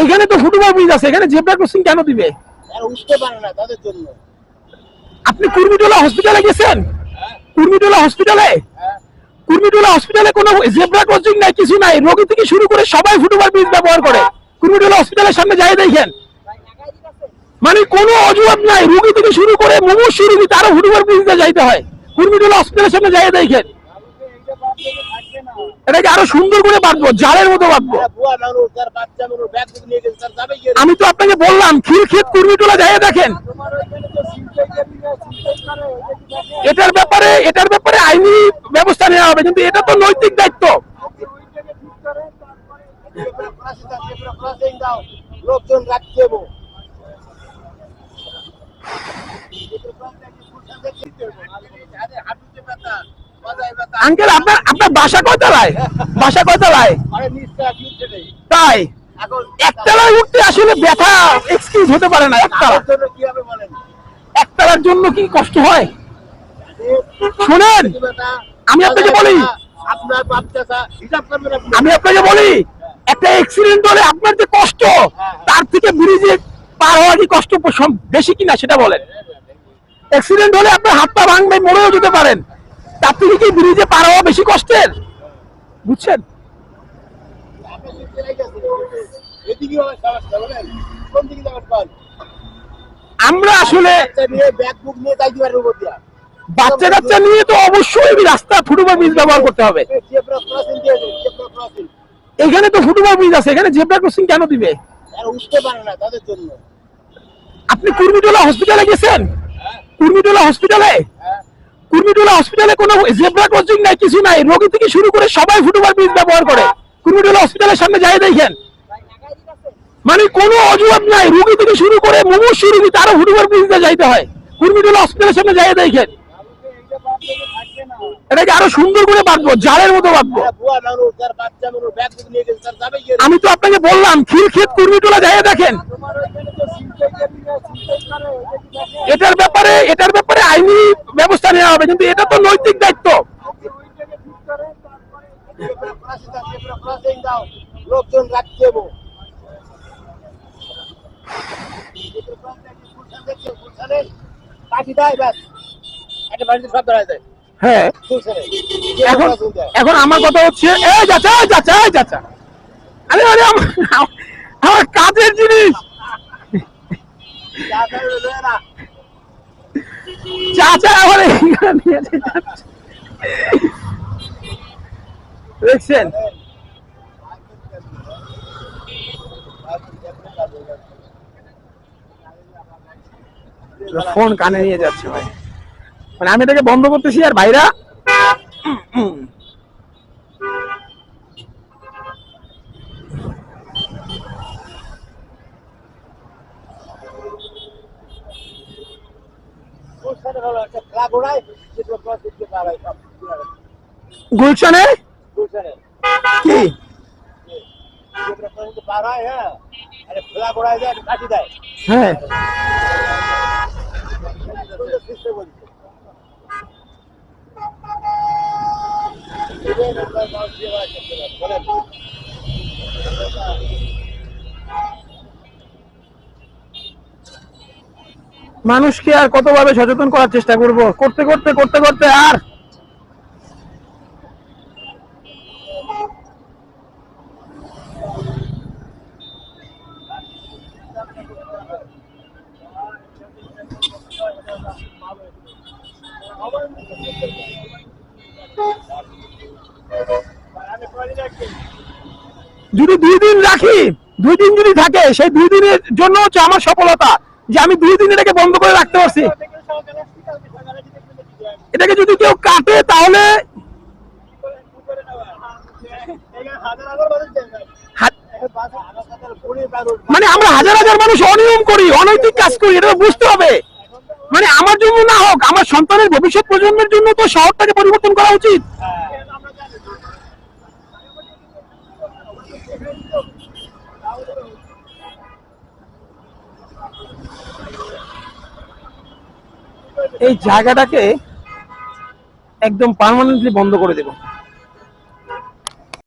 এখানে তো football bridge আছে, এখানে জেব্রা ক্রসিং কেন দিবে? উঠতে পারে না তাদের জন্য। আপনি কুর্মিটোলা হসপিটালে গেছেন? কুর্মিটোলা হসপিটালে কুর্মিটোলা হসপিটালে কোনো জেব্রা ক্রসিং নাই, কিছু নাই। রোগী থেকে শুরু করে সবাই ফুটবল ব্রিজ ব্যবহার করে। কুর্মিটোলা হসপিটালের সামনে যাই দেখেন, মানে কোনো অজুহাত নাই। রোগী থেকে শুরু করে মুমূর্ষু রোগী তারও ফুটবল ব্রিজ দিয়ে যাইতে হয়। কুর্মিটোলা হসপিটালের সামনে যাই দেখেন। এটাকে আরো সুন্দর করে বাঁধবো, জালের মতো বাঁধবো। আমি তো আপনাকে বললাম খিলক্ষেত কুর্মিটোলা যাই দেখেন। এটার ব্যাপারে আইনি ব্যবস্থা নেওয়া হবে, কিন্তু এটা তো নৈতিক দায়িত্ব। লোকজন রাখতে দেবো। আঙ্কেল আপনার বাসা কয়তলায়? বাসা কয়তলায়? তাই একতলায় উঠতে আসলে ব্যথা এক্সকিউজ হতে পারে না। একতলার জন্য কি কষ্ট হয়? শুনেন, আমি আপনাকে বলি একটা অ্যাক্সিডেন্ট হলে আপনার যে কষ্ট, তার থেকে ব্রিজে পার হওয়া কি কষ্ট বেশি কিনা সেটা বলেন। অ্যাক্সিডেন্ট হলে আপনার হাত পা ভাঙবে, মরেও যেতে পারেন, তার থেকে কি ব্রিজে পার হওয়া বেশি কষ্টের? বুঝছেন? আমরা আসলে বাচ্চা কাচ্চা নিয়ে তো অবশ্যই রাস্তা ফুটবল ব্রিজ ব্যবহার করতে হবে। এখানে তো ফুটবল ব্রিজ আছে, এখানে জেব্রা ক্রসিং কেন দিবে? উঠতে পারে না তাদের জন্য। আপনি কুর্মিটোলা হসপিটালে গেছেন? কুর্মিটোলা হসপিটালে কোনো জেব্রা ক্রসিং নাই, কিছু নাই। রোগী থেকে শুরু করে সবাই ফুটবল ব্রিজ ব্যবহার করে। কুর্মিটোলা হসপিটালের সামনে যাই দেখেন, মানে কোনো অজুহাত নাই। রোগী থেকে শুরু করে মুমূর্ষু রোগী তারও ফুটবল ব্রিজ দিয়ে যাইতে হয়। কুর্মিটোলা হসপিটালের সামনে যাই দেখেন। এটাকে আরো সুন্দর করে বাঁধবো, জালের মতো বাঁধবো। আমি তো আপনাকে বললাম খিলক্ষেত কুর্মিটোলা যাই দেখেন। এটার ব্যাপারে আইনি ব্যবস্থা নেওয়া হবে, কিন্তু এটা তো নৈতিক দায়িত্ব। লোকজন রাখতে দেবো। হ্যাঁ, এখন আমার কথা হচ্ছে আরে আমার কাজের জিনিস চাচা আমার দেখছেন। ফোন কানে নিয়ে যাচ্ছে ভাই, মানে আমি এটাকে বন্ধ করতেছি আর ভাইরা গুলশানে কি হ্যাঁ মানুষকে আর কতভাবে সচেতন করার চেষ্টা করব, করতে করতে আর যদি 2 দিন রাখি, 2 দিন যদি থাকে, সেই 2 দিনের জন্য হচ্ছে আমার সফলতা যে আমি 2 দিন এটাকে বন্ধ করে রাখতে পারছি। এটাকে যদি কেউ কাটে তাহলে মানে আমরা হাজার হাজার মানুষ অনিয়ম করি, অনৈতিক কাজ করি, এটা বুঝতে হবে। মানে আমার জন্য না হোক, আমার সন্তানের ভবিষ্যৎ প্রজন্মের জন্য তো শহরটাকে পরিবর্তন করা উচিত। এই জায়গাটাকে একদম পার্মানেন্টলি বন্ধ করে দেব।